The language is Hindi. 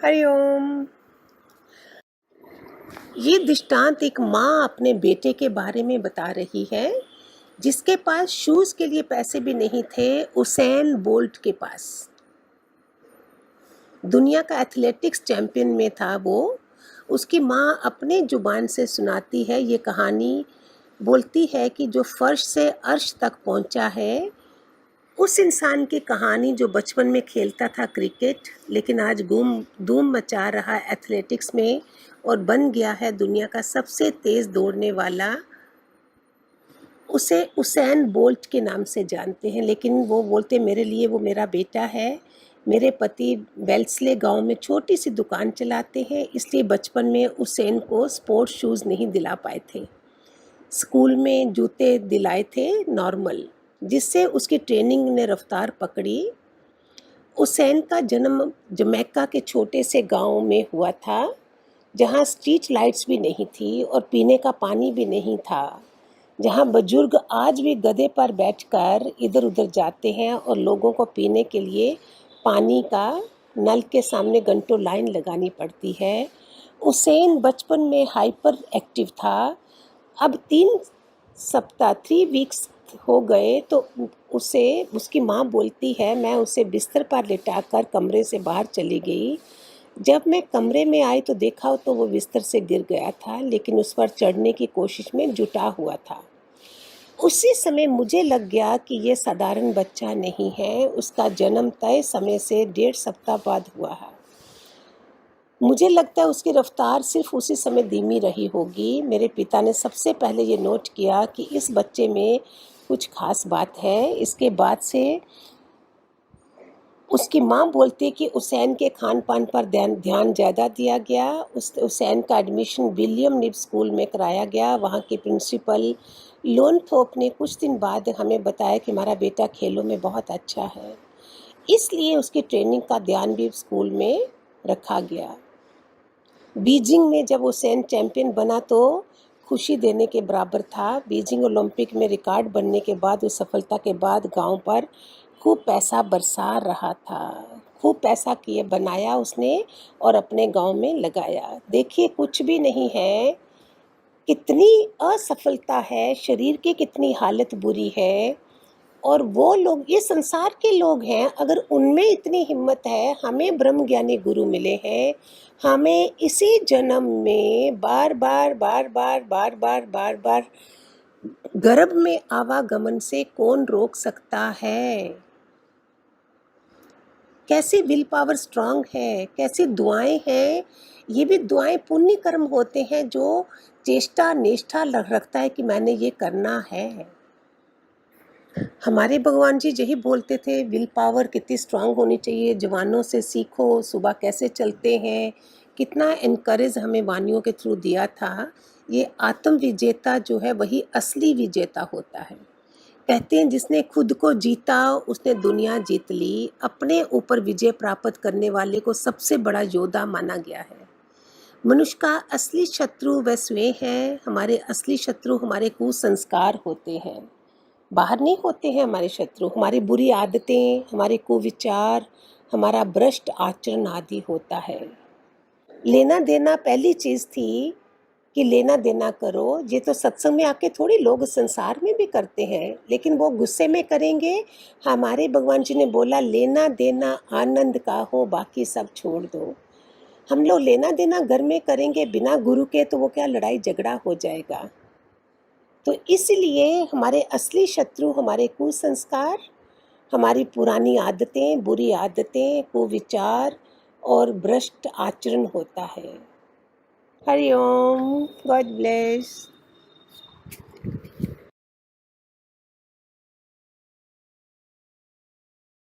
हरिओम। ये दृष्टांत एक माँ अपने बेटे के बारे में बता रही है जिसके पास शूज के लिए पैसे भी नहीं थे। उसेन बोल्ट के पास दुनिया का एथलेटिक्स चैंपियन में था वो। उसकी माँ अपने जुबान से सुनाती है ये कहानी। बोलती है कि जो फर्श से अर्श तक पहुंचा है उस इंसान की कहानी जो बचपन में खेलता था क्रिकेट, लेकिन आज धूम मचा रहा एथलेटिक्स में और बन गया है दुनिया का सबसे तेज दौड़ने वाला। उसे उसेन बोल्ट के नाम से जानते हैं, लेकिन वो बोलते मेरे लिए वो मेरा बेटा है। मेरे पति वेल्सले गांव में छोटी सी दुकान चलाते हैं, इसलिए बचपन में उसेन को स्पोर्ट्स शूज़ नहीं दिला पाए थे। स्कूल में जूते दिलाए थे नॉर्मल, जिससे उसकी ट्रेनिंग ने रफ्तार पकड़ी। उसेन का जन्म जमैका के छोटे से गांव में हुआ था, जहां स्ट्रीट लाइट्स भी नहीं थी और पीने का पानी भी नहीं था, जहां बुजुर्ग आज भी गधे पर बैठकर इधर उधर जाते हैं और लोगों को पीने के लिए पानी का नल के सामने घंटों लाइन लगानी पड़ती है। उसेन बचपन में हाइपर एक्टिव था। अब 3 वीक्स हो गए तो उसे उसकी माँ बोलती है, मैं उसे बिस्तर पर लिटाकर कमरे से बाहर चली गई। जब मैं कमरे में आई तो देखा तो वो बिस्तर से गिर गया था, लेकिन उस पर चढ़ने की कोशिश में जुटा हुआ था। उसी समय मुझे लग गया कि ये साधारण बच्चा नहीं है। उसका जन्म तय समय से 1.5 सप्ताह बाद हुआ है। मुझे लगता है उसकी रफ्तार सिर्फ उसी समय धीमी रही होगी। मेरे पिता ने सबसे पहले ये नोट किया कि इस बच्चे में कुछ खास बात है। इसके बाद से उसकी माँ बोलती है कि उसेन के खान पान पर ध्यान ज़्यादा दिया गया। उसेन का एडमिशन विलियम निब स्कूल में कराया गया। वहाँ के प्रिंसिपल लोनथोप ने कुछ दिन बाद हमें बताया कि हमारा बेटा खेलों में बहुत अच्छा है, इसलिए उसकी ट्रेनिंग का ध्यान भी स्कूल में रखा गया। बीजिंग में जब उसेन चैंपियन बना तो खुशी देने के बराबर था। बीजिंग ओलंपिक में रिकॉर्ड बनने के बाद, उस सफलता के बाद गांव पर खूब पैसा बरसा रहा था। खूब पैसा किए बनाया उसने और अपने गांव में लगाया। देखिए, कुछ भी नहीं है, कितनी असफलता है, शरीर की कितनी हालत बुरी है। और वो लोग ये संसार के लोग हैं, अगर उनमें इतनी हिम्मत है। हमें ब्रह्म ज्ञानी गुरु मिले हैं, हमें इसी जन्म में बार बार बार बार बार बार बार बार गर्भ में आवागमन से कौन रोक सकता है। कैसी विल पावर स्ट्रांग है, कैसी दुआएं हैं। ये भी दुआएं पुण्य कर्म होते हैं जो चेष्टा निष्ठा रखता है कि मैंने ये करना है। हमारे भगवान जी यही बोलते थे, विल पावर कितनी स्ट्रांग होनी चाहिए। जवानों से सीखो सुबह कैसे चलते हैं। कितना इनकरेज हमें वानियों के थ्रू दिया था। ये आत्म विजेता जो है वही असली विजेता होता है। कहते हैं जिसने खुद को जीता उसने दुनिया जीत ली। अपने ऊपर विजय प्राप्त करने वाले को सबसे बड़ा योद्धा माना गया है। मनुष्य का असली शत्रु वह स्वयं है। हमारे असली शत्रु हमारे कुसंस्कार होते हैं, बाहर नहीं होते हैं। हमारे शत्रु हमारी बुरी आदतें, हमारे कुविचार, हमारा भ्रष्ट आचरण आदि होता है। लेना देना पहली चीज़ थी कि लेना देना करो। ये तो सत्संग में आके थोड़ी लोग संसार में भी करते हैं, लेकिन वो गुस्से में करेंगे। हमारे भगवान जी ने बोला लेना देना आनंद का हो, बाकी सब छोड़ दो। हम लोग लेना देना घर में करेंगे बिना गुरु के, तो वो क्या लड़ाई झगड़ा हो जाएगा। तो इसलिए हमारे असली शत्रु हमारे कुसंस्कार, हमारी पुरानी आदतें, बुरी आदतें, कुविचार और भ्रष्ट आचरण होता है। हरि ओम, गॉड ब्लेस।